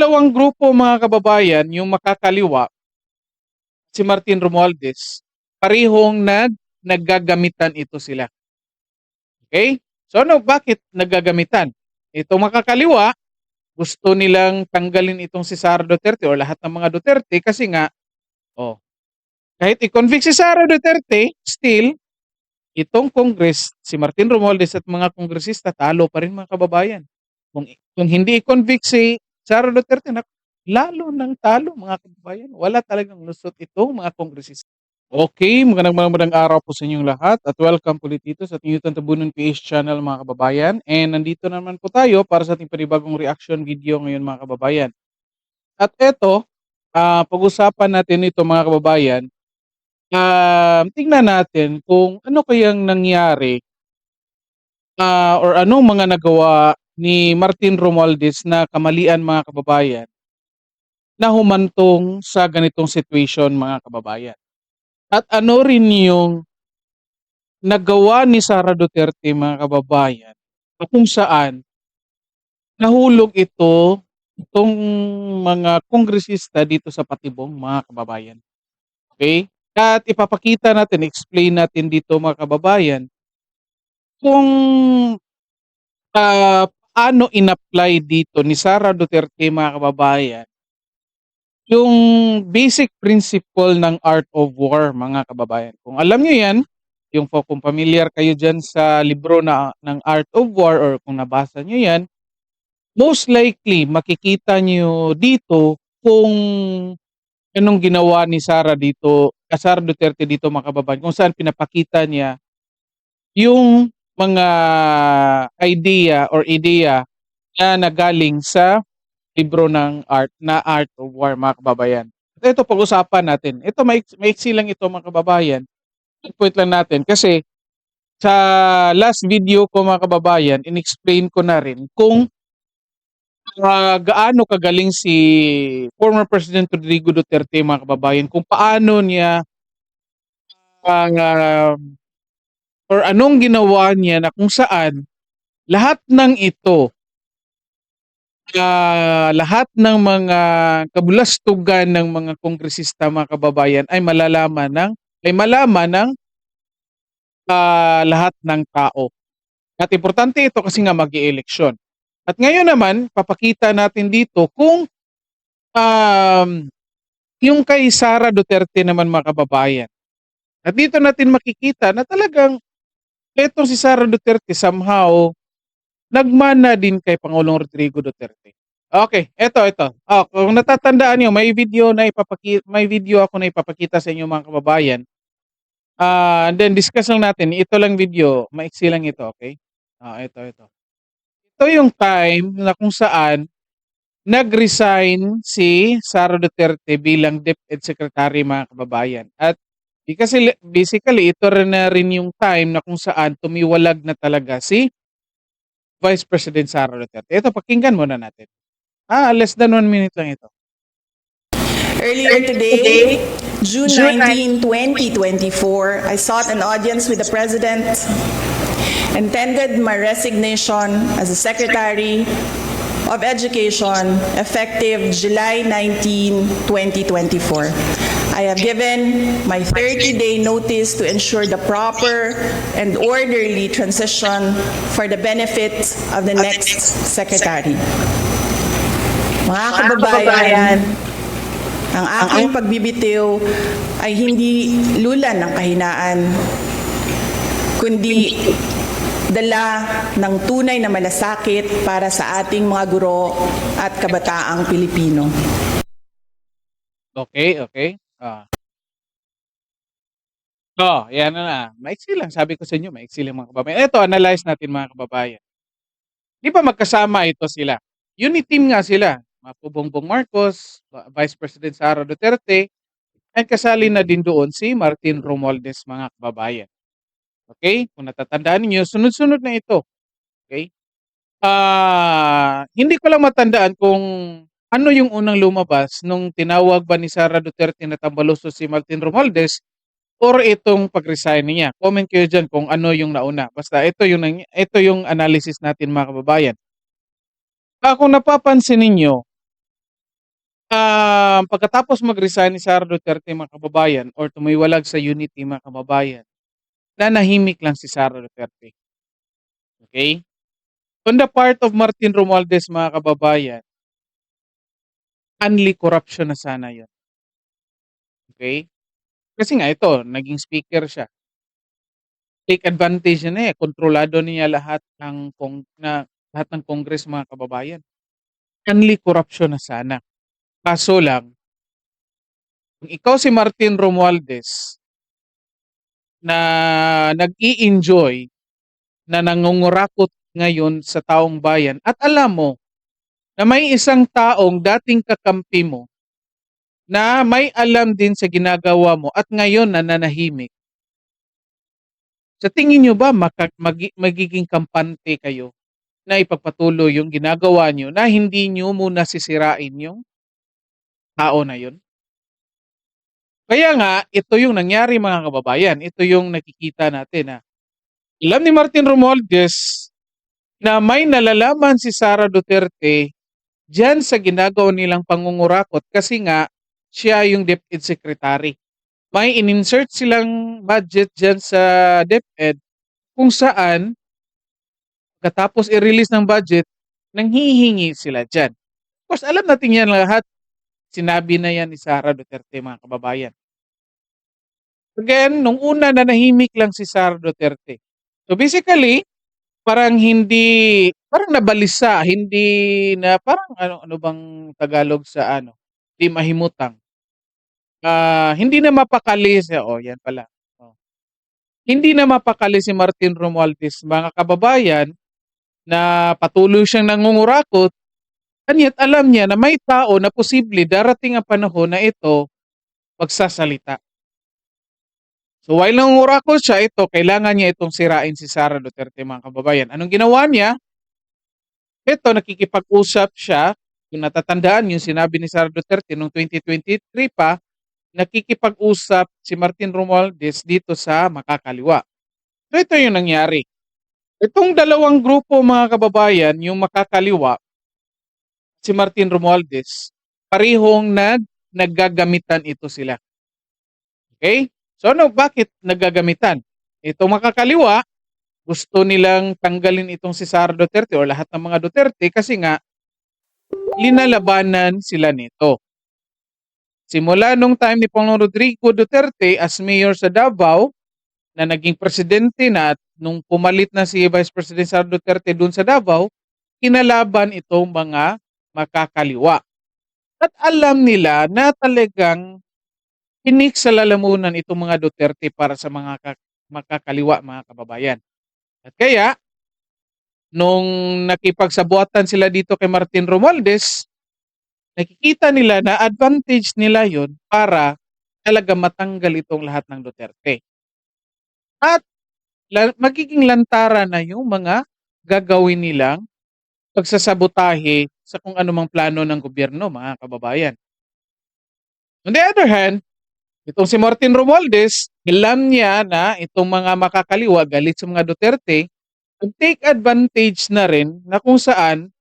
Dalawang grupo mga kababayan, yung makakaliwa, si Martin Romualdez, parehong naggagamitan ito sila. Okay? So ano, bakit naggagamitan? Itong makakaliwa, gusto nilang tanggalin itong si Sara Duterte o lahat ng mga Duterte kasi nga, oh, kahit i-convict si Sara Duterte, still, itong Congress, si Martin Romualdez at mga kongresista, talo pa rin mga kababayan. Kung hindi i-convict si Sara Duterte, lalo ng talo mga kababayan. Wala talagang lusot itong mga kongresista. Okay, magandang araw po sa inyong lahat at welcome po ulit dito sa ating YouTube Tabunan PH channel mga kababayan. And nandito naman po tayo para sa ating panibagong reaction video ngayon mga kababayan. At eto, pag-usapan natin ito mga kababayan. Tingnan natin kung ano kayang nangyari or anong mga nagawa ni Martin Romualdez na kamalian mga kababayan na humantong sa ganitong situation mga kababayan. At ano rin yung nagawa ni Sara Duterte mga kababayan na kung saan nahulog itong mga kongresista dito sa Patibong mga kababayan. Okay? At ipapakita natin, explain natin dito mga kababayan kung paano in-apply dito ni Sara Duterte mga kababayan yung basic principle ng art of war mga kababayan. Kung alam nyo yan, kung familiar kayo dyan sa libro ng Art of War or kung nabasa nyo yan, most likely makikita nyo dito kung anong ginawa ni Sara Duterte dito mga kababayan, kung saan pinapakita niya yung mga ideya na nagaling sa libro ng Art of War mga kababayan. At ito pag-usapan natin. Ito maiksi lang ito mga kababayan. Point lang natin kasi sa last video ko mga kababayan, in-explain ko na rin kung gaano kagaling si former President Rodrigo Duterte mga kababayan, kung paano niya ang or anong ginawa niya na kung saan lahat ng ito, lahat ng mga kabulastugan ng mga kongresista mga kababayan ay malaman ng lahat ng tao. At importante ito kasi nga mag-i-eleksyon. At ngayon naman, papakita natin dito kung yung kay Sara Duterte naman mga kababayan. At dito natin makikita na talagang etong si Sara Duterte somehow nagmana din kay Pangulong Rodrigo Duterte. Okay, ito. Kung natatandaan niyo, may video ako na ipapakita sa inyo mga kababayan. Then discuss lang natin. Ito lang video, maiksi lang ito, okay? Ito. Ito yung time na kung saan nag-resign si Sara Duterte bilang DepEd Secretary mga kababayan. At kasi basically ito na rin yung time na kung saan tumiwalag na talaga si Vice President Sara Duterte. Ito, pakinggan muna natin. Less than 1 minute lang ito. Earlier today, June 19, 2024, I sought an audience with the President and tendered my resignation as the Secretary of Education effective July 19, 2024. I have given my 30-day notice to ensure the proper and orderly transition for the benefit of the next Secretary. Mga kababayan, ang aking pagbibitiw ay hindi lulan ng kahinaan, kundi dala ng tunay na malasakit para sa ating mga guro at kabataang Pilipino. Okay. Yan na. Maiksi lang. Sabi ko sa inyo, maiksi lang mga kababayan. Ito, analyze natin mga kababayan. Di ba magkasama ito sila? Unit team nga sila. Bongbong Marcos, Vice President Sara Duterte, at kasali na din doon si Martin Romualdez mga kababayan. Okay? Kung natatandaan niyo, sunod-sunod na ito. Okay? Hindi ko lang matandaan kung ano yung unang lumabas nung tinawag ba ni Sara Duterte na tambaluso si Martin Romualdez or itong pag-resign niya. Comment kayo dyan kung ano yung nauna. Basta ito yung analysis natin mga kababayan. Kung napapansin ninyo, pagkatapos mag-resign ni Sara Duterte, mga kababayan, or tumiwalag sa unity, mga kababayan, nanahimik lang si Sara Duterte. Okay? On the part of Martin Romualdez, mga kababayan, only corruption na sana yun. Okay? Kasi nga ito, naging speaker siya. Take advantage niya kontrolado niya lahat ng Congress, mga kababayan. Only corruption na sana. Kaso lang, kung ikaw si Martin Romualdez na nag-i-enjoy na nangungurakot ngayon sa taong bayan at alam mo na may isang taong dating kakampi mo na may alam din sa ginagawa mo at ngayon nananahimik. Sa tingin nyo ba magiging kampante kayo na ipagpatuloy yung ginagawa nyo na hindi nyo muna sisirain yung tao na yun? Kaya nga, ito yung nangyari, mga kababayan. Ito yung nakikita natin na alam ni Martin Romualdez na may nalalaman si Sara Duterte diyan sa ginagawa nilang pangungurakot kasi nga siya yung DepEd Secretary. May in-insert silang budget diyan sa DepEd kung saan katapos i-release ng budget, nanghihingi sila diyan. Of course, alam natin yan lahat. Sinabi na yan ni Sara Duterte, mga kababayan. Again, nung una nanahimik lang si Sara Duterte. So basically, parang nabalisa, hindi na parang ano bang Tagalog sa di mahimutang. Hindi na mapakali yan pala. Oh. Hindi na mapakali si Martin Romualdez, mga kababayan, na patuloy siyang nangungurakot, kanya't alam niya na may tao na posible darating ang panahon na ito magsasalita. So while nangungurakot siya, kailangan niya itong sirain si Sara Duterte, mga kababayan. Anong ginawa niya? Ito, nakikipag-usap siya. Kung natatandaan yung sinabi ni Sara Duterte noong 2023 pa, nakikipag-usap si Martin Romualdez dito sa makakaliwa. So ito yung nangyari. Itong dalawang grupo, mga kababayan, yung makakaliwa, si Martin Romualdez, parehong naggagamitan ito sila. Okay? So bakit naggagamitan? Itong makakaliwa, gusto nilang tanggalin itong si Sara Duterte o lahat ng mga Duterte kasi nga linalabanan sila nito. Simula nung time ni Pangulong Rodrigo Duterte as mayor sa Davao na naging presidente na at nung pumalit na si Vice President Sara Duterte dun sa Davao, kinalaban itong mga makakaliwa. At alam nila na talagang hinik sa lalamunan itong mga Duterte para sa mga makakaliwa, mga kababayan. At kaya, nung nakipagsabuatan sila dito kay Martin Romualdez, nakikita nila na advantage nila yon para talaga matanggal itong lahat ng Duterte. At magiging lantara na yung mga gagawin nilang pagsasabotahe sa kung anumang plano ng gobyerno, mga kababayan. On the other hand, itong si Martin Romualdez, alam niya na itong mga makakaliwa galit sa mga Duterte, take advantage na rin na kung saan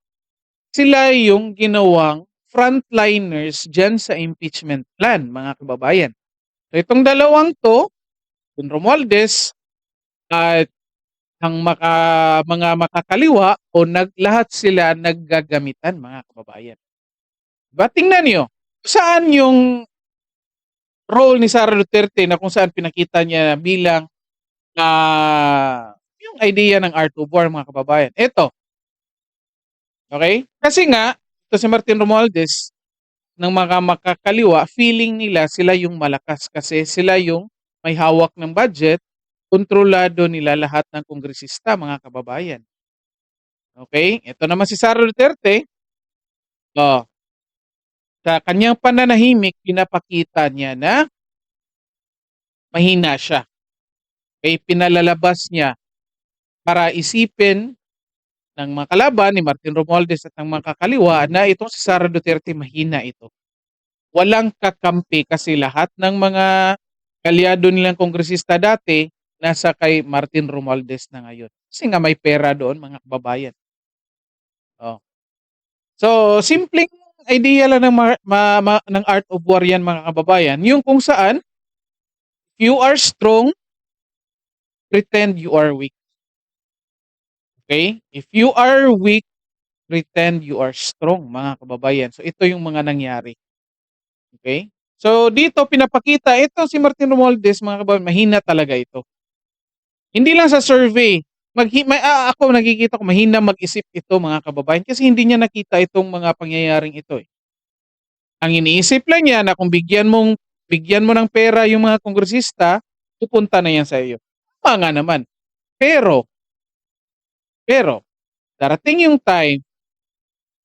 sila yung ginawang frontliners dyan sa impeachment plan, mga kababayan. So itong dalawang to, yung Romualdez at ang mga makakaliwa o lahat sila naggagamitan, mga kababayan. Diba? Tingnan nyo, saan yung role ni Sara Duterte na kung saan pinakita niya bilang yung idea ng Art of War, mga kababayan. Ito. Okay? Kasi nga, ito si Martin Romualdez, ng mga makakaliwa, feeling nila sila yung malakas kasi sila yung may hawak ng budget, kontrolado nila lahat ng kongresista, mga kababayan. Okay? Ito naman si Sara Duterte, sa kanyang pananahimik, pinapakita niya na mahina siya. Okay? Pinalalabas niya para isipin ng mga kalaban ni Martin Romualdez at ng mga kakaliwa na itong si Sara Duterte mahina ito. Walang kakampi kasi lahat ng mga kalyado nilang kongresista dati nasa kay Martin Romualdez na ngayon. Kasi nga may pera doon, mga kababayan. Oh. So, simpleng idea lang ng ng art of war yan mga kababayan, yung kung saan you are strong, pretend you are weak. Okay? If you are weak, pretend you are strong, mga kababayan. So ito yung mga nangyari. Okay? So dito pinapakita, ito si Martin Romualdez, mga kababayan, mahina talaga ito. Hindi lang sa survey, ako nakikita ko mahina mag-isip ito mga kababayan kasi hindi niya nakita itong mga pangyayaring ito eh. Ang iniisip lang niya na kung bigyan mo ng pera yung mga kongresista, pupunta na yan sa iyo. Tama nga naman. Pero darating yung time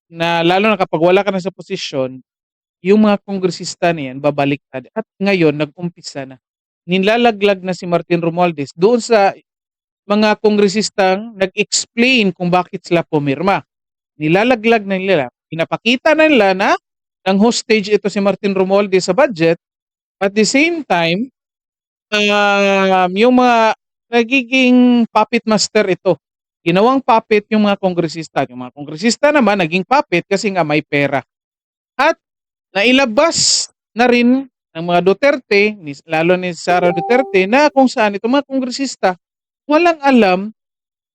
na lalo na kapag wala ka na sa posisyon, yung mga kongresista na yan babaliktad. At ngayon nag-umpisa na. Nilalaglag na si Martin Romualdez doon sa mga kongresistang nag-explain kung bakit sila pumirma. Nilalaglag na nila. Pinapakita na nila na ang hostage ito si Martin Romualdez sa budget. At the same time, yung mga nagiging puppet master ito. Ginawang puppet yung mga kongresista. Yung mga kongresista naman naging puppet kasi nga may pera. At nailabas na rin ng mga Duterte, lalo ni Sara Duterte, na kung saan itong mga kongresista walang alam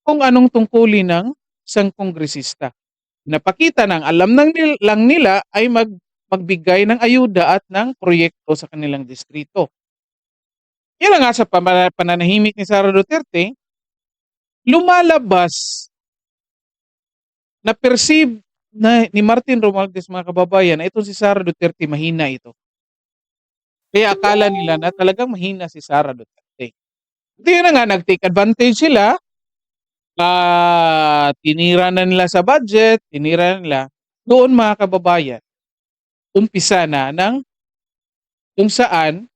kung anong tungkulin ng isang kongresista. Napakita ng alam lang nila ay magbigay ng ayuda at ng proyekto sa kanilang distrito. Yan nga sa pananahimik ni Sara Duterte, lumalabas na perceive na ni Martin Romualdez, mga kababayan, na itong si Sara Duterte mahina ito. Kaya akala nila na talagang mahina si Sara Duterte. Ito yun na nga, nag-take advantage sila, tinira na nila sa budget, tinira nila. Doon mga kababayan, umpisa na ng kung saan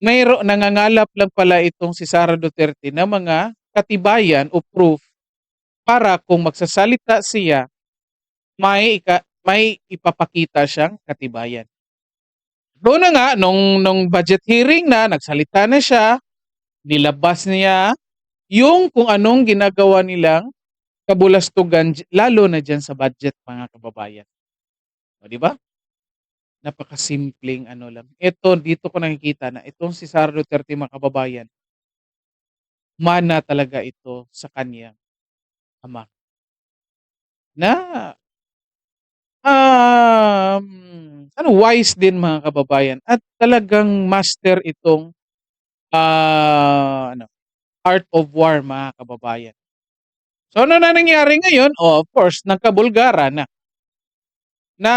nangangalap lang pala itong si Sara Duterte na mga katibayan o proof para kung magsasalita siya, may ipapakita siyang katibayan. Doon na nga, nung budget hearing na, nagsalita na siya, nilabas niya yung kung anong ginagawa nilang kabulastugan, lalo na dyan sa budget, mga kababayan. O, di ba? Napakasimpleng ano lang. Ito, dito ko nakikita na itong si Sara Duterte, mga kababayan, mana talaga ito sa kanyang ama. Na, wise din mga kababayan. At talagang master itong art of war, mga kababayan. So ano na nangyari ngayon? Of course, nagkabulgara na. Na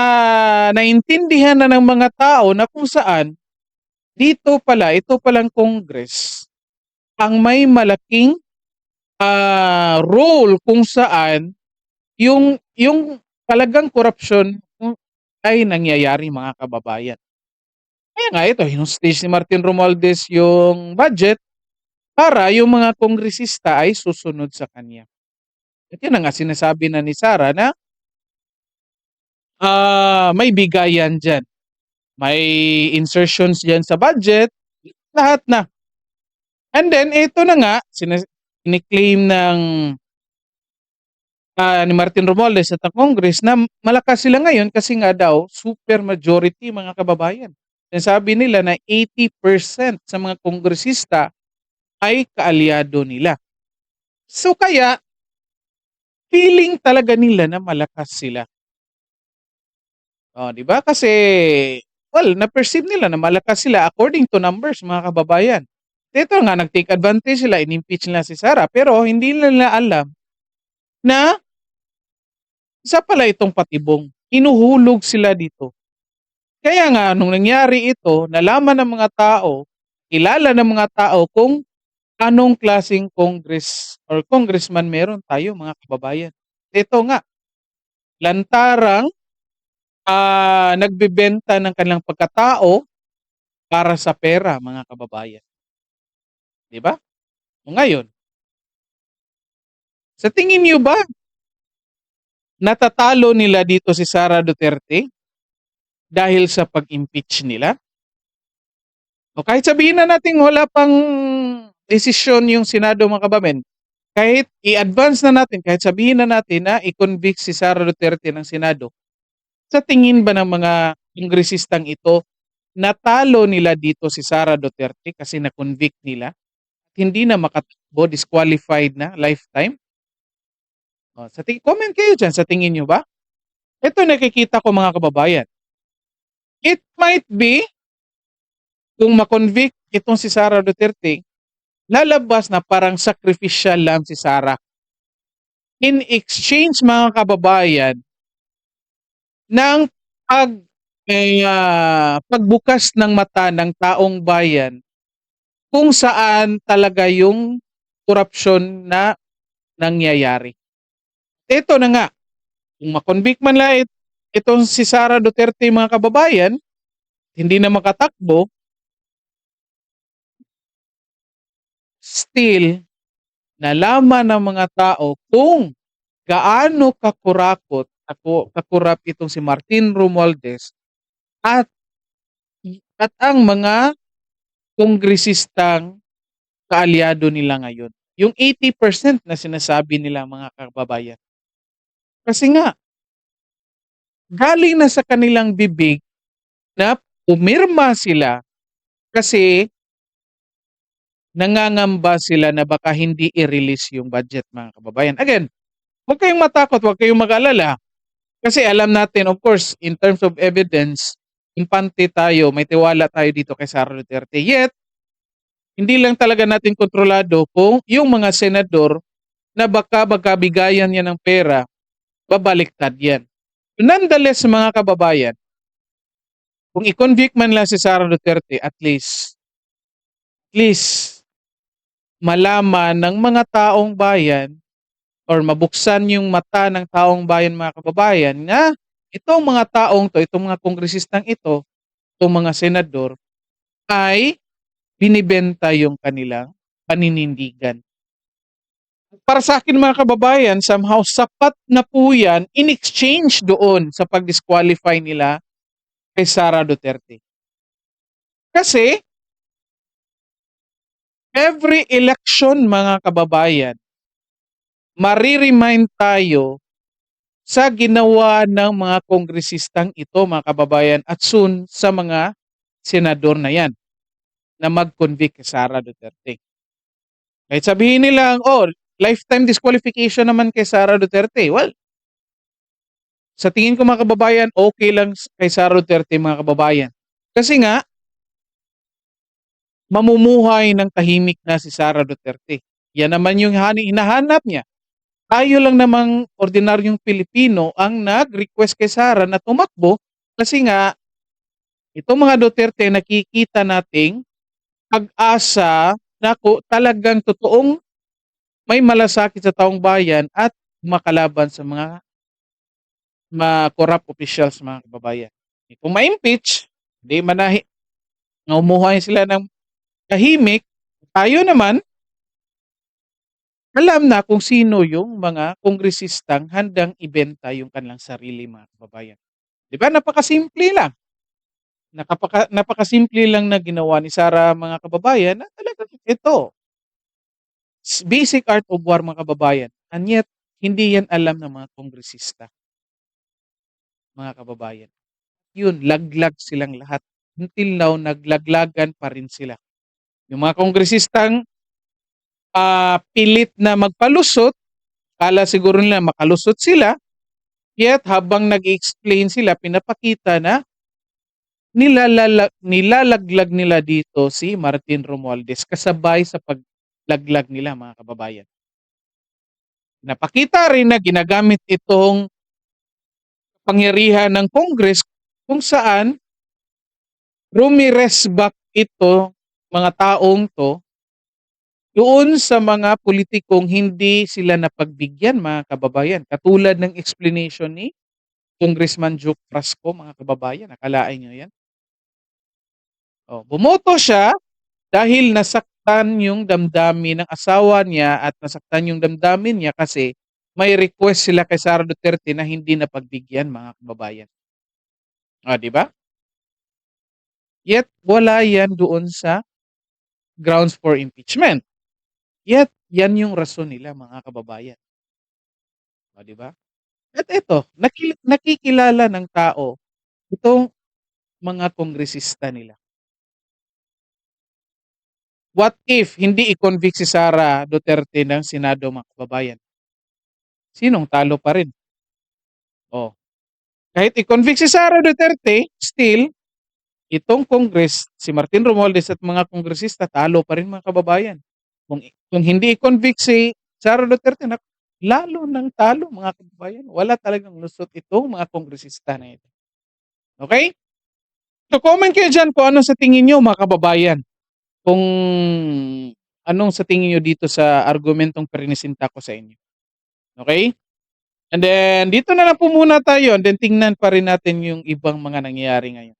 naintindihan na ng mga tao na kung saan ito palang Congress ang may malaking role kung saan yung talagang korupsyon ay nangyayari, mga kababayan. Kaya nga ito, hinostage ni Martin Romualdez yung budget para yung mga kongresista ay susunod sa kanya. At yun na nga sinasabi na ni Sara na may bigayan dyan. May insertions dyan sa budget, lahat na. And then, ito na nga, siniklaim ng ni Martin Romualdez at ang Congress na malakas sila ngayon kasi nga daw super majority, mga kababayan. Sabi nila na 80% sa mga kongresista ay kaalyado nila. So kaya feeling talaga nila na malakas sila. Oh, 'di ba? Kasi na-perceive nila na malakas sila according to numbers, mga kababayan. Ito nga, nag-take advantage sila, in-impeach nila si Sara, pero hindi nila alam na isa pala itong patibong. Hinuhulog sila dito. Kaya nga, nung nangyari ito, nalaman ng mga tao, kilala ng mga tao kung anong klaseng Congress or congressman meron tayo, mga kababayan. Ito nga, lantarang nagbebenta ng kanilang pagkatao para sa pera, mga kababayan. 'Di ba? Ngayon, sa tingin niyo ba natatalo nila dito si Sara Duterte dahil sa pag-impeach nila? O kahit sabihin na natin wala pang desisyon yung Senado, mga kababayan, kahit i-advance na natin, kahit sabihin na natin na i-convict si Sara Duterte ng Senado, Sa tingin ba ng mga kongresistang ito, natalo nila dito si Sara Duterte kasi na-convict nila at hindi na makatakbo, disqualified na, lifetime? Comment kayo dyan, sa tingin nyo ba? Ito nakikita ko mga kababayan. It might be, kung ma-convict itong si Sara Duterte, lalabas na parang sacrificial lang si Sara. In exchange mga kababayan, ng pagbukas ng mata ng taong bayan kung saan talaga yung korupsyon na nangyayari. Ito na nga, kung ma-convict man lang itong si Sara Duterte mga kababayan, hindi na makatakbo, still, nalaman ng mga tao kung gaano kakurap itong si Martin Romualdez at ang mga kongresistang kaalyado nila ngayon. Yung 80% na sinasabi nila mga kababayan. Kasi nga, galing na sa kanilang bibig na pumirma sila kasi nangangamba sila na baka hindi i-release yung budget mga kababayan. Again, huwag kayong matakot, huwag kayong mag-alala. Kasi alam natin, of course, in terms of evidence, impante tayo, may tiwala tayo dito kay Sara Duterte. Yet, hindi lang talaga natin kontrolado kung yung mga senador na baka bigayan niya ng pera, babaliktad yan. Nonetheless, mga kababayan, kung i-convict man lang si Sara Duterte, at least, malaman ng mga taong bayan or mabuksan yung mata ng taong bayan mga kababayan nga itong mga taong to, itong mga kongresistang ito, itong mga senador ay binibenta yung kanilang paninindigan. Para sa akin mga kababayan, somehow sapat na po yan in exchange doon sa pag-disqualify nila kay Sara Duterte. Kasi every election mga kababayan, mariremind tayo sa ginawa ng mga kongresistang ito mga kababayan at soon sa mga senador na yan na mag-convict kay Sara Duterte. Kahit sabihin nilang, lifetime disqualification naman kay Sara Duterte. Well, sa tingin ko mga kababayan, okay lang kay Sara Duterte mga kababayan. Kasi nga, mamumuhay ng tahimik na si Sara Duterte. Yan naman yung hinahanap niya. Tayo lang namang ordinaryong Pilipino ang nag-request kay Sara na tumakbo kasi nga itong mga Duterte nakikita nating pag-asa na talagang totoong may malasakit sa taong bayan at makalaban sa mga corrupt officials mga kababayan. Kung ma-impeach, di manahi, naumuhay sila ng tahimik, tayo naman, alam na kung sino yung mga kongresistang handang ibenta yung kanilang sarili mga kababayan. Di ba? Napakasimple lang. Napakasimple lang na ginawa ni Sara mga kababayan na talagang ito. Basic art of war mga kababayan. And yet, hindi yan alam ng mga kongresista. Mga kababayan. Yun, laglag silang lahat. Until now, naglaglagan pa rin sila. Yung mga kongresistang pilit na magpalusot, kala siguro nila makalusot sila, yet habang nag-explain sila, pinapakita na nilalaglag nila dito si Martin Romualdez kasabay sa paglaglag nila mga kababayan. Napakita rin na ginagamit itong pangyarihan ng Congress kung saan rumiresback ito mga taong to doon sa mga politikong hindi sila napagbigyan mga kababayan. Katulad ng explanation ni Congressman Joe Frasco mga kababayan. Nakalain nyo yan? Bumoto siya dahil nasaktan yung damdamin ng asawa niya at nasaktan yung damdamin niya kasi may request sila kay Sara Duterte na hindi napagbigyan mga kababayan. Di ba? Yet wala yan doon sa grounds for impeachment. Yet yan yung rason nila mga kababayan. Di ba? At ito, nakikilala ng tao itong mga kongresista nila. What if hindi i-convict si Sara Duterte ng Senado, mga kababayan? Sinong talo pa rin? Oh. Kahit i-convict si Sara Duterte, still, itong Congress, si Martin Romualdez at mga kongresista, talo pa rin, mga kababayan. Kung hindi i-convict si Sara Duterte, lalo ng talo, mga kababayan. Wala talagang lusot itong mga kongresista na ito. Okay? So comment kayo dyan kung ano sa tingin nyo, mga kababayan. Kung anong sa tingin nyo dito sa argumentong pinisinta ko sa inyo. Okay? And then, dito na lang po muna tayo. And then, tingnan pa rin natin yung ibang mga nangyayari ngayon.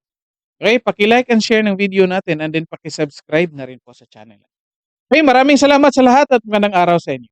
Okay? Paki-like and share ng video natin and then paki-subscribe na rin po sa channel. Okay, maraming salamat sa lahat at magandang araw sa inyo.